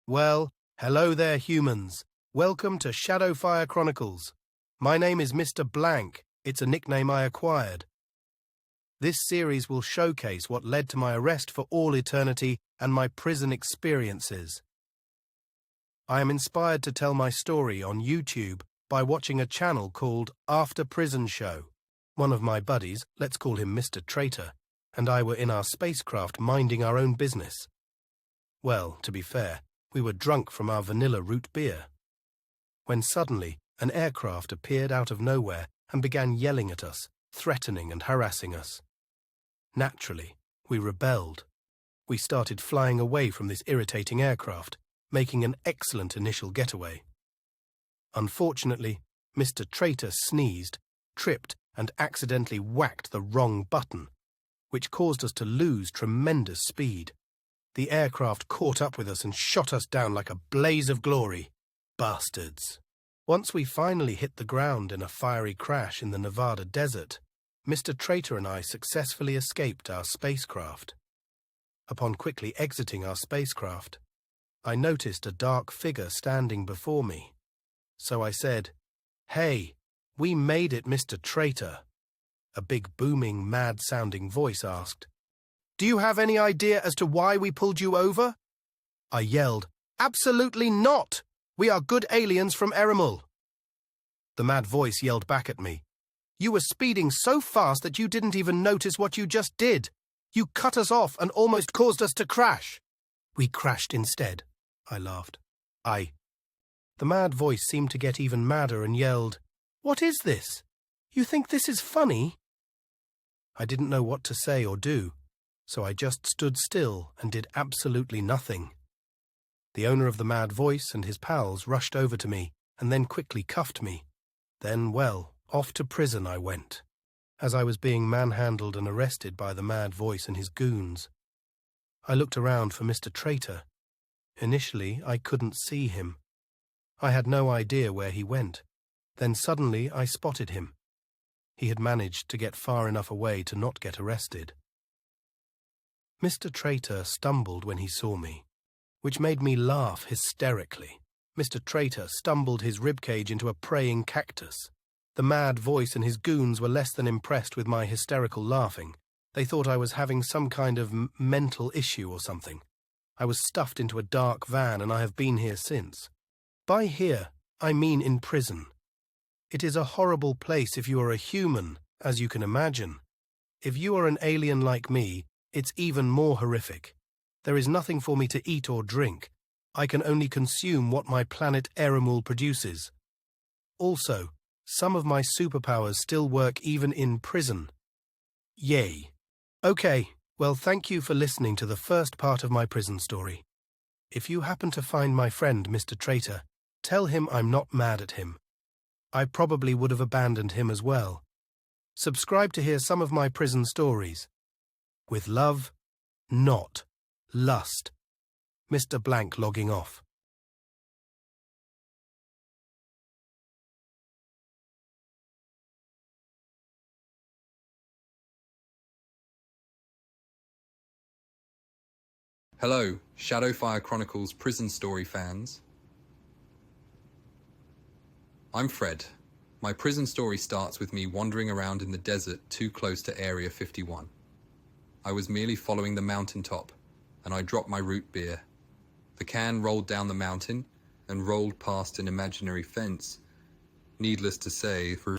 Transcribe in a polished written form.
Well, hello there, humans. Welcome to Shadowfire Chronicles. My name is Mr. Blank. It's a nickname I acquired. This series will showcase what led to my arrest for all eternity and my prison experiences. I am inspired to tell my story on YouTube by watching a channel called After Prison Show. One of my buddies, let's call him Mr. Traitor, and I were in our spacecraft minding our own business. Well, to be fair, we were drunk from our vanilla root beer. When suddenly, an aircraft appeared out of nowhere and began yelling at us, threatening and harassing us. Naturally, we rebelled. We started flying away from this irritating aircraft, making an excellent initial getaway. Unfortunately, Mr. Traitor sneezed, tripped, and accidentally whacked the wrong button, which caused us to lose tremendous speed. The aircraft caught up with us and shot us down like a blaze of glory. Bastards. Once we finally hit the ground in a fiery crash in the Nevada desert, Mr. Traitor and I successfully escaped our spacecraft. Upon quickly exiting our spacecraft, I noticed a dark figure standing before me. So I said, "Hey, we made it, Mr. Traitor." A big booming, mad-sounding voice asked, "Do you have any idea as to why we pulled you over?" I yelled, "Absolutely not! We are good aliens from Erimul." The mad voice yelled back at me, "You were speeding so fast that you didn't even notice what you just did. You cut us off and almost caused us to crash." "We crashed instead," I laughed. The mad voice seemed to get even madder and yelled, "What is this? You think this is funny?" I didn't know what to say or do, so I just stood still and did absolutely nothing. The owner of the mad voice and his pals rushed over to me and then quickly cuffed me. Then, well, off to prison I went, as I was being manhandled and arrested by the mad voice and his goons. I looked around for Mr. Traitor. Initially, I couldn't see him. I had no idea where he went. Then suddenly I spotted him. He had managed to get far enough away to not get arrested. Mr. Traitor stumbled when he saw me, which made me laugh hysterically. Mr. Traitor stumbled his ribcage into a praying cactus. The mad voice and his goons were less than impressed with my hysterical laughing. They thought I was having some kind of mental issue or something. I was stuffed into a dark van and I have been here since. By here, I mean in prison. It is a horrible place if you are a human, as you can imagine. If you are an alien like me, it's even more horrific. There is nothing for me to eat or drink. I can only consume what my planet Erimul produces. Also, some of my superpowers still work even in prison. Yay. Okay, well, thank you for listening to the first part of my prison story. If you happen to find my friend, Mr. Traitor, tell him I'm not mad at him. I probably would have abandoned him as well. Subscribe to hear some of my prison stories. With love, not lust. Mr. Blank logging off. Hello, Shadowfire Chronicles prison story fans. I'm Fred. My prison story starts with me wandering around in the desert too close to Area 51. I was merely following the mountaintop, and I dropped my root beer. The can rolled down the mountain and rolled past an imaginary fence. Needless to say, for